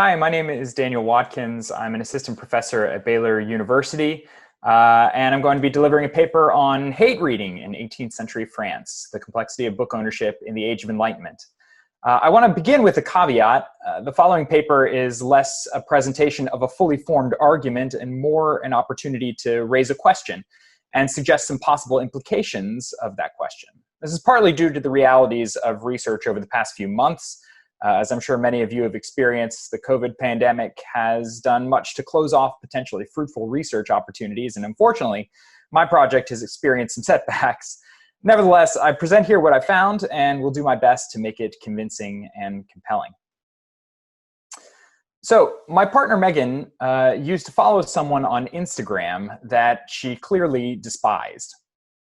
Hi, my name is Daniel Watkins. I'm an assistant professor at Baylor University, and I'm going to be delivering a paper on hate reading in 18th century France, the complexity of book ownership in the Age of Enlightenment. I want to begin with a caveat. The following paper is less a presentation of a fully formed argument and more an opportunity to raise a question and suggest some possible implications of that question. This is partly due to the realities of research over the past few months. As I'm sure many of you have experienced, the COVID pandemic has done much to close off potentially fruitful research opportunities, and unfortunately, my project has experienced some setbacks. Nevertheless, I present here what I found and will do my best to make it convincing and compelling. So, my partner Megan used to follow someone on Instagram that she clearly despised.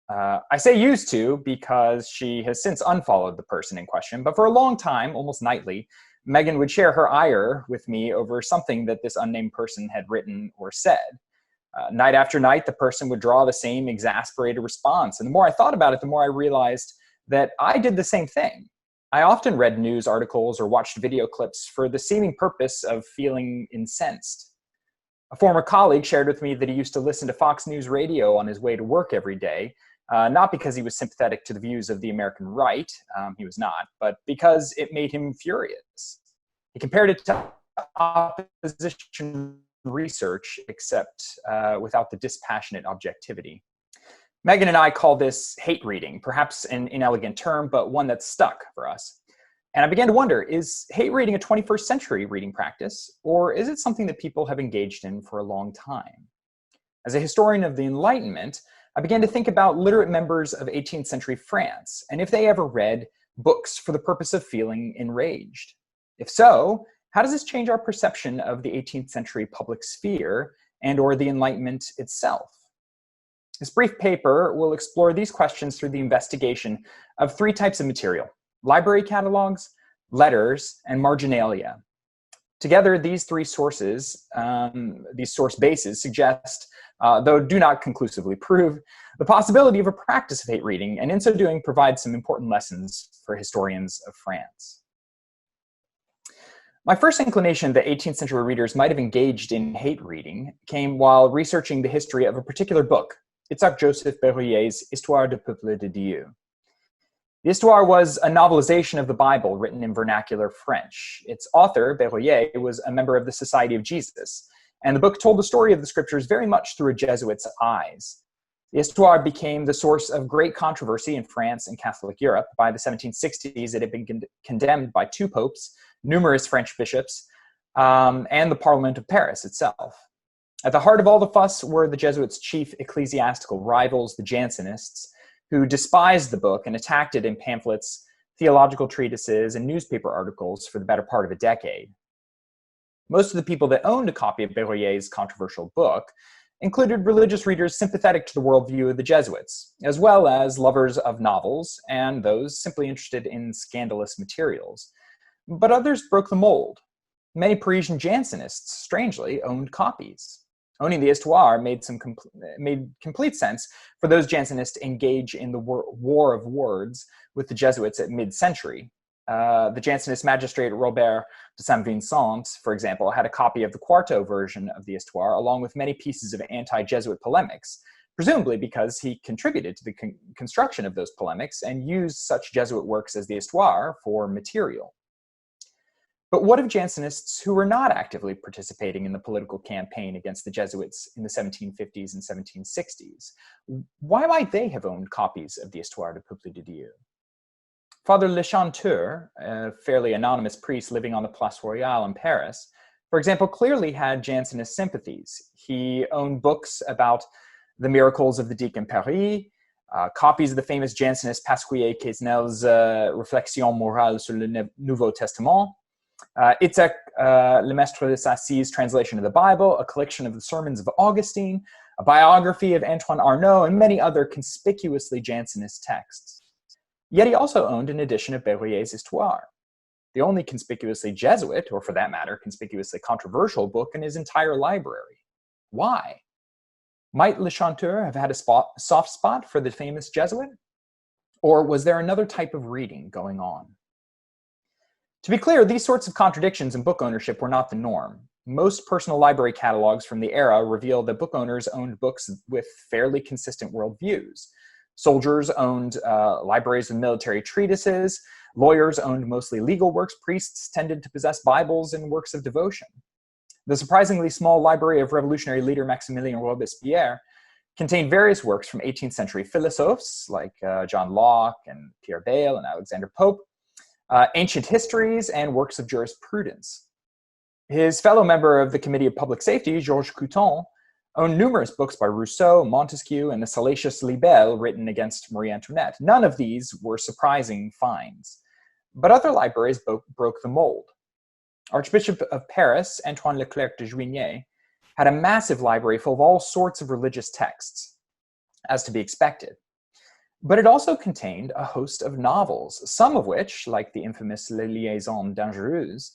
I say used to because she has since unfollowed the person in question, but for a long time, almost nightly, Megan would share her ire with me over something that this unnamed person had written or said. Night after night, the person would draw the same exasperated response, and the more I thought about it, the more I realized that I did the same thing. I often read news articles or watched video clips for the seeming purpose of feeling incensed. A former colleague shared with me that he used to listen to Fox News radio on his way to work every day, not because he was sympathetic to the views of the American right, he was not, but because it made him furious. He compared it to opposition research, except without the dispassionate objectivity. Megan and I call this hate reading, perhaps an inelegant term, but one that's stuck for us. And I began to wonder, is hate reading a 21st century reading practice, or is it something that people have engaged in for a long time? As a historian of the Enlightenment, I began to think about literate members of 18th century France, and if they ever read books for the purpose of feeling enraged. If so, how does this change our perception of the 18th century public sphere and/or the Enlightenment itself? This brief paper will explore these questions through the investigation of three types of material: library catalogs, letters, and marginalia. Together, these three sources, these source bases suggest, though do not conclusively prove, the possibility of a practice of hate reading, and in so doing provide some important lessons for historians of France. My first inclination that 18th century readers might have engaged in hate reading came while researching the history of a particular book, Joseph Berruyer's Histoire du Peuple de Dieu. The Histoire was a novelization of the Bible written in vernacular French. Its author, Berruyer, was a member of the Society of Jesus, and the book told the story of the scriptures very much through a Jesuit's eyes. The Histoire became the source of great controversy in France and Catholic Europe. By the 1760s, it had been condemned by two popes, numerous French bishops, and the Parliament of Paris itself. At the heart of all the fuss were the Jesuits' chief ecclesiastical rivals, the Jansenists, who despised the book and attacked it in pamphlets, theological treatises, and newspaper articles for the better part of a decade. Most of the people that owned a copy of Berruyer's controversial book included religious readers sympathetic to the worldview of the Jesuits, as well as lovers of novels and those simply interested in scandalous materials. But others broke the mold. Many Parisian Jansenists, strangely, owned copies. Owning the Histoire made complete sense for those Jansenists to engage in the war of words with the Jesuits at mid-century. The Jansenist magistrate Robert de Saint-Vincent, for example, had a copy of the quarto version of the Histoire, along with many pieces of anti-Jesuit polemics, presumably because he contributed to the construction of those polemics and used such Jesuit works as the Histoire for material. But what of Jansenists who were not actively participating in the political campaign against the Jesuits in the 1750s and 1760s? Why might they have owned copies of the Histoire du Peuple de Dieu? Father Le Chanteur, a fairly anonymous priest living on the Place Royale in Paris, for example, clearly had Jansenist sympathies. He owned books about the miracles of the Deacon Paris, copies of the famous Jansenist Pasquier Quesnel's Réflexions morales sur le Nouveau Testament, Itzek Le Maistre de Sassy's translation of the Bible, a collection of the sermons of Augustine, a biography of Antoine Arnaud, and many other conspicuously Jansenist texts. Yet he also owned an edition of Berruyer's Histoire, the only conspicuously Jesuit, or for that matter, conspicuously controversial book in his entire library. Why? Might Le Chanteur have had a soft spot for the famous Jesuit? Or was there another type of reading going on? To be clear, these sorts of contradictions in book ownership were not the norm. Most personal library catalogs from the era reveal that book owners owned books with fairly consistent worldviews. Soldiers owned libraries with military treatises. Lawyers owned mostly legal works. Priests tended to possess Bibles and works of devotion. The surprisingly small library of revolutionary leader Maximilien Robespierre contained various works from 18th century philosophes like John Locke and Pierre Bayle and Alexander Pope, ancient histories, and works of jurisprudence. His fellow member of the Committee of Public Safety, Georges Couthon, owned numerous books by Rousseau, Montesquieu, and the salacious Libelle written against Marie Antoinette. None of these were surprising finds, but other libraries broke the mold. Archbishop of Paris, Antoine Leclerc de Juigné, had a massive library full of all sorts of religious texts, as to be expected. But it also contained a host of novels, some of which, like the infamous Les Liaisons Dangereuses,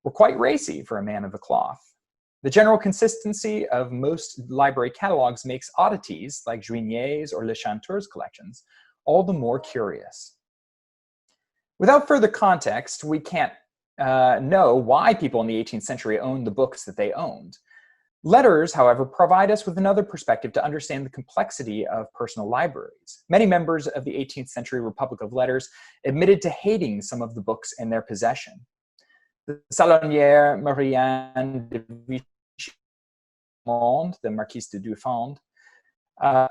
were quite racy for a man of the cloth. The general consistency of most library catalogs makes oddities like Juigné's or Le Chanteur's collections all the more curious. Without further context, we can't know why people in the 18th century owned the books that they owned. Letters, however, provide us with another perspective to understand the complexity of personal libraries. Many members of the 18th century Republic of Letters admitted to hating some of the books in their possession. The Salonière Marianne de Vichmonde, the Marquise de Dufend,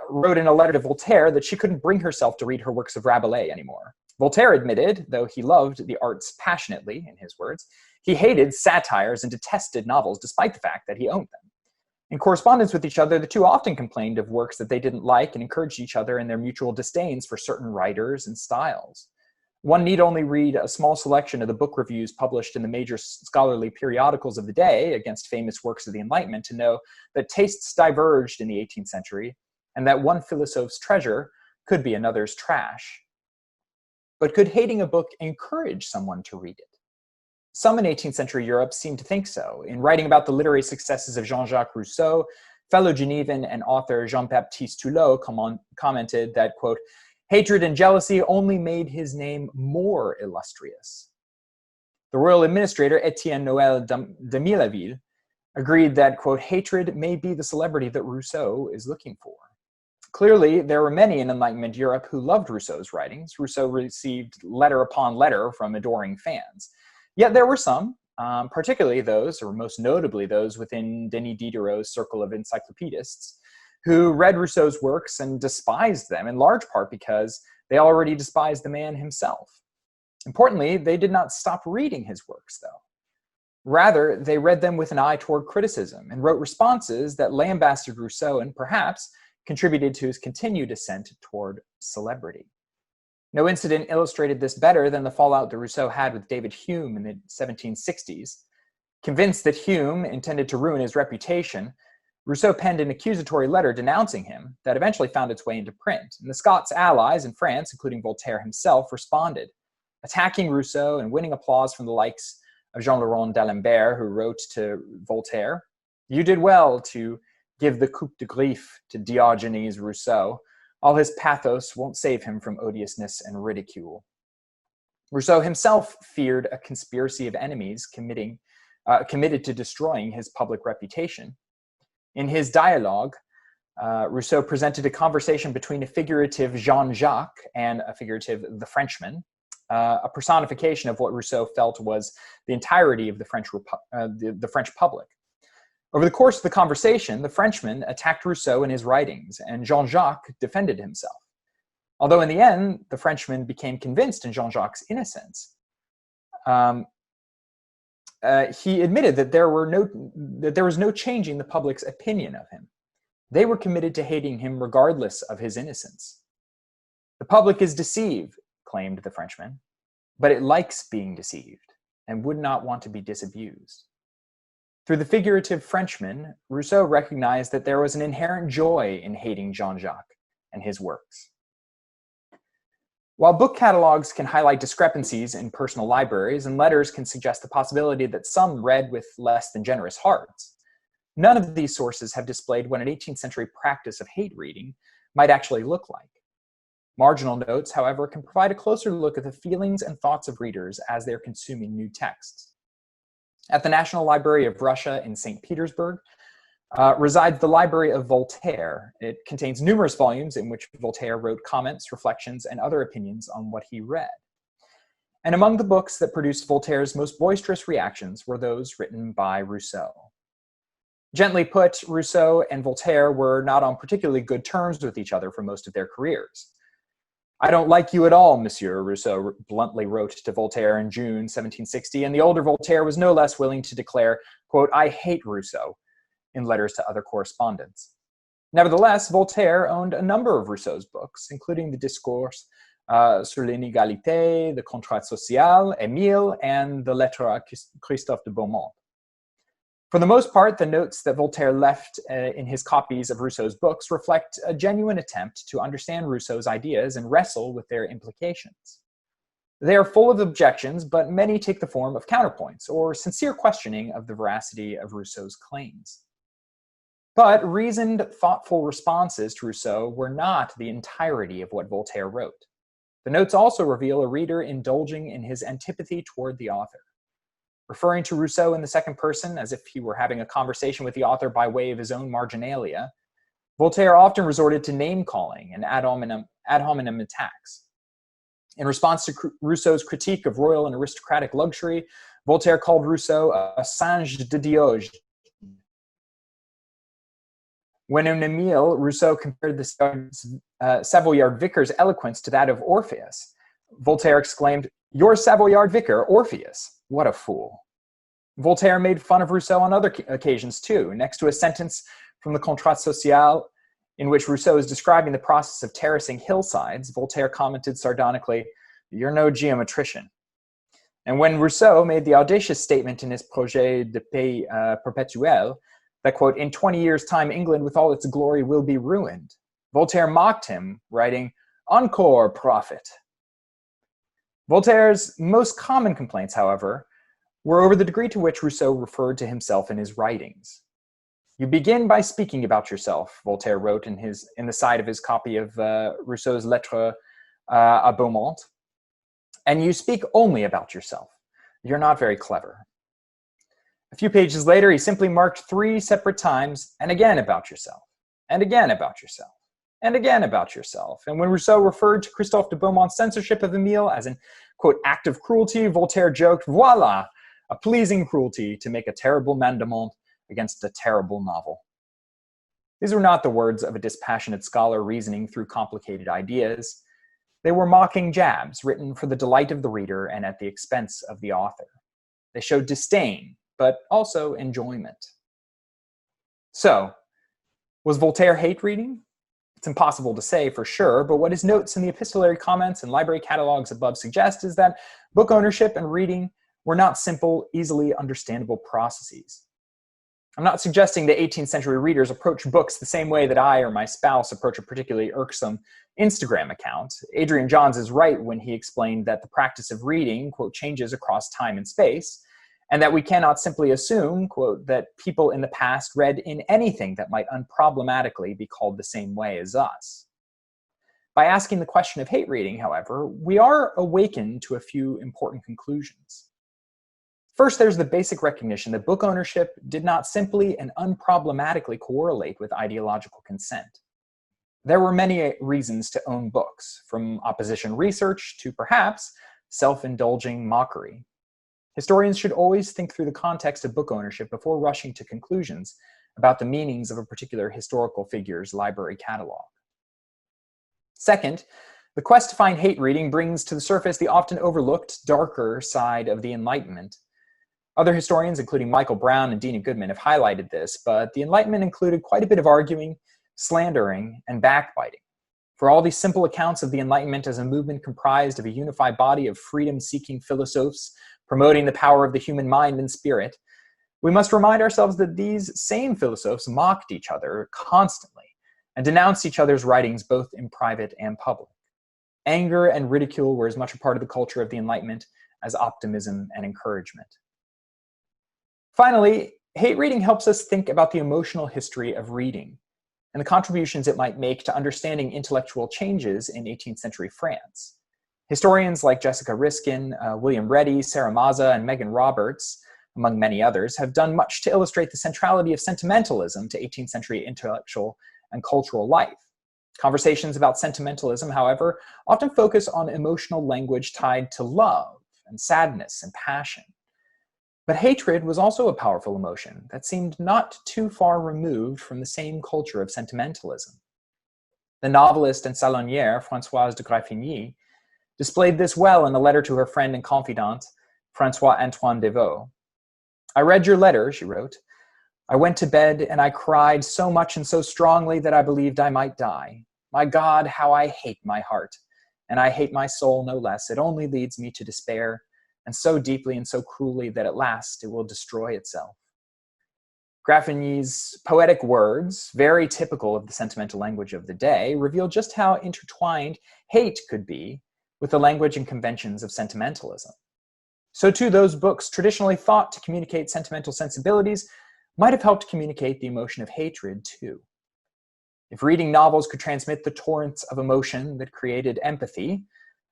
wrote in a letter to Voltaire that she couldn't bring herself to read her works of Rabelais anymore. Voltaire admitted, though he loved the arts passionately, in his words, he hated satires and detested novels despite the fact that he owned them. In correspondence with each other, the two often complained of works that they didn't like and encouraged each other in their mutual disdains for certain writers and styles. One need only read a small selection of the book reviews published in the major scholarly periodicals of the day against famous works of the Enlightenment to know that tastes diverged in the 18th century and that one philosophe's treasure could be another's trash. But could hating a book encourage someone to read it? Some in 18th century Europe seem to think so. In writing about the literary successes of Jean-Jacques Rousseau, fellow Genevan and author Jean-Baptiste Thulot commented that, quote, hatred and jealousy only made his name more illustrious. The royal administrator, Etienne Noël de Millaville, agreed that, quote, hatred may be the celebrity that Rousseau is looking for. Clearly, there were many in Enlightenment Europe who loved Rousseau's writings. Rousseau received letter upon letter from adoring fans. Yet there were some, particularly those, or most notably those within Denis Diderot's circle of encyclopedists, who read Rousseau's works and despised them, in large part because they already despised the man himself. Importantly, they did not stop reading his works, though. Rather, they read them with an eye toward criticism and wrote responses that lambasted Rousseau and perhaps contributed to his continued ascent toward celebrity. No incident illustrated this better than the fallout that Rousseau had with David Hume in the 1760s. Convinced that Hume intended to ruin his reputation, Rousseau penned an accusatory letter denouncing him that eventually found its way into print. And the Scots allies in France, including Voltaire himself, responded, attacking Rousseau and winning applause from the likes of Jean-Laurent d'Alembert, who wrote to Voltaire, "You did well to give the coup de griffe to Diogenes Rousseau. All his pathos won't save him from odiousness and ridicule." Rousseau himself feared a conspiracy of enemies committed to destroying his public reputation. In his dialogue, Rousseau presented a conversation between a figurative Jean-Jacques and a figurative the Frenchman, a personification of what Rousseau felt was the entirety of the French public. Over the course of the conversation, the Frenchman attacked Rousseau in his writings, and Jean-Jacques defended himself. Although in the end, the Frenchman became convinced in Jean-Jacques' innocence, he admitted that there was no changing the public's opinion of him. They were committed to hating him regardless of his innocence. "The public is deceived," claimed the Frenchman, "but it likes being deceived and would not want to be disabused." Through the figurative Frenchman, Rousseau recognized that there was an inherent joy in hating Jean-Jacques and his works. While book catalogs can highlight discrepancies in personal libraries and letters can suggest the possibility that some read with less than generous hearts, none of these sources have displayed what an 18th century practice of hate reading might actually look like. Marginal notes, however, can provide a closer look at the feelings and thoughts of readers as they're consuming new texts. At the National Library of Russia in St. Petersburg resides the Library of Voltaire. It contains numerous volumes in which Voltaire wrote comments, reflections, and other opinions on what he read. And among the books that produced Voltaire's most boisterous reactions were those written by Rousseau. Gently put, Rousseau and Voltaire were not on particularly good terms with each other for most of their careers. "I don't like you at all, monsieur," Rousseau bluntly wrote to Voltaire in June 1760, and the older Voltaire was no less willing to declare, quote, "I hate Rousseau," in letters to other correspondents. Nevertheless, Voltaire owned a number of Rousseau's books, including the Discours sur l'inégalité, the Contrat social, Émile, and the Lettre à Christophe de Beaumont. For the most part, the notes that Voltaire left in his copies of Rousseau's books reflect a genuine attempt to understand Rousseau's ideas and wrestle with their implications. They are full of objections, but many take the form of counterpoints or sincere questioning of the veracity of Rousseau's claims. But reasoned, thoughtful responses to Rousseau were not the entirety of what Voltaire wrote. The notes also reveal a reader indulging in his antipathy toward the author. Referring to Rousseau in the second person, as if he were having a conversation with the author by way of his own marginalia, Voltaire often resorted to name-calling and ad hominem attacks. In response to Rousseau's critique of royal and aristocratic luxury, Voltaire called Rousseau a singe de Dioge. When in Émile, Rousseau compared the Savoyard vicar's eloquence to that of Orpheus, Voltaire exclaimed, "Your Savoyard vicar, Orpheus, what a fool." Voltaire made fun of Rousseau on other occasions too. Next to a sentence from the Contrat social in which Rousseau is describing the process of terracing hillsides, Voltaire commented sardonically, "You're no geometrician." And when Rousseau made the audacious statement in his Projet de Paix Perpetuel that, quote, "In 20 years' time, England with all its glory will be ruined," Voltaire mocked him, writing, "Encore, prophet." Voltaire's most common complaints, however, were over the degree to which Rousseau referred to himself in his writings. "You begin by speaking about yourself," Voltaire wrote in the side of his copy of Rousseau's Lettre à Beaumont, "and you speak only about yourself. You're not very clever." A few pages later, he simply marked 3 separate times, "and again about yourself, and again about yourself, and again about yourself." And when Rousseau referred to Christophe de Beaumont's censorship of Émile as an, quote, "act of cruelty," Voltaire joked, "Voila, a pleasing cruelty to make a terrible mandement against a terrible novel." These were not the words of a dispassionate scholar reasoning through complicated ideas. They were mocking jabs written for the delight of the reader and at the expense of the author. They showed disdain, but also enjoyment. So, was Voltaire hate reading? It's impossible to say for sure, but what his notes in the epistolary comments and library catalogs above suggest is that book ownership and reading were not simple, easily understandable processes. I'm not suggesting that 18th century readers approach books the same way that I or my spouse approach a particularly irksome Instagram account. Adrian Johns is right when he explained that the practice of reading, quote, changes across time and space, and that we cannot simply assume, quote, that people in the past read in anything that might unproblematically be called the same way as us. By asking the question of hate reading, however, we are awakened to a few important conclusions. First, there's the basic recognition that book ownership did not simply and unproblematically correlate with ideological consent. There were many reasons to own books, from opposition research to perhaps self-indulging mockery. Historians should always think through the context of book ownership before rushing to conclusions about the meanings of a particular historical figure's library catalog. Second, the quest to find hate reading brings to the surface the often overlooked, darker side of the Enlightenment. Other historians, including Michael Brown and Dina Goodman, have highlighted this, but the Enlightenment included quite a bit of arguing, slandering, and backbiting. For all these simple accounts of the Enlightenment as a movement comprised of a unified body of freedom-seeking philosophers promoting the power of the human mind and spirit, we must remind ourselves that these same philosophers mocked each other constantly and denounced each other's writings both in private and public. Anger and ridicule were as much a part of the culture of the Enlightenment as optimism and encouragement. Finally, hate reading helps us think about the emotional history of reading. and the contributions it might make to understanding intellectual changes in 18th century France. Historians like Jessica Riskin, William Reddy, Sarah Maza, and Megan Roberts, among many others, have done much to illustrate the centrality of sentimentalism to 18th century intellectual and cultural life. Conversations about sentimentalism, however, often focus on emotional language tied to love and sadness and passion. But hatred was also a powerful emotion that seemed not too far removed from the same culture of sentimentalism. The novelist and salonière Françoise de Graffigny displayed this well in a letter to her friend and confidant, François-Antoine Devaux. "I read your letter," she wrote. "I went to bed and I cried so much and so strongly that I believed I might die. My God, how I hate my heart, and I hate my soul no less. It only leads me to despair, and so deeply and so cruelly that at last it will destroy itself." Graffigny's poetic words, very typical of the sentimental language of the day, reveal just how intertwined hate could be with the language and conventions of sentimentalism. So too, those books traditionally thought to communicate sentimental sensibilities might have helped communicate the emotion of hatred too. If reading novels could transmit the torrents of emotion that created empathy,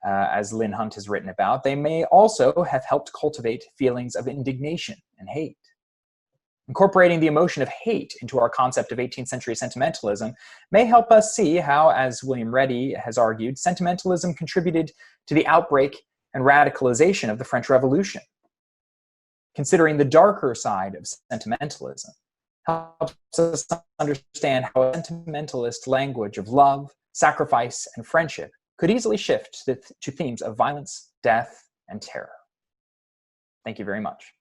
as Lynn Hunt has written about, they may also have helped cultivate feelings of indignation and hate. Incorporating the emotion of hate into our concept of 18th century sentimentalism may help us see how, as William Reddy has argued, sentimentalism contributed to the outbreak and radicalization of the French Revolution. Considering the darker side of sentimentalism helps us understand how a sentimentalist language of love, sacrifice, and friendship could easily shift to themes of violence, death, and terror. Thank you very much.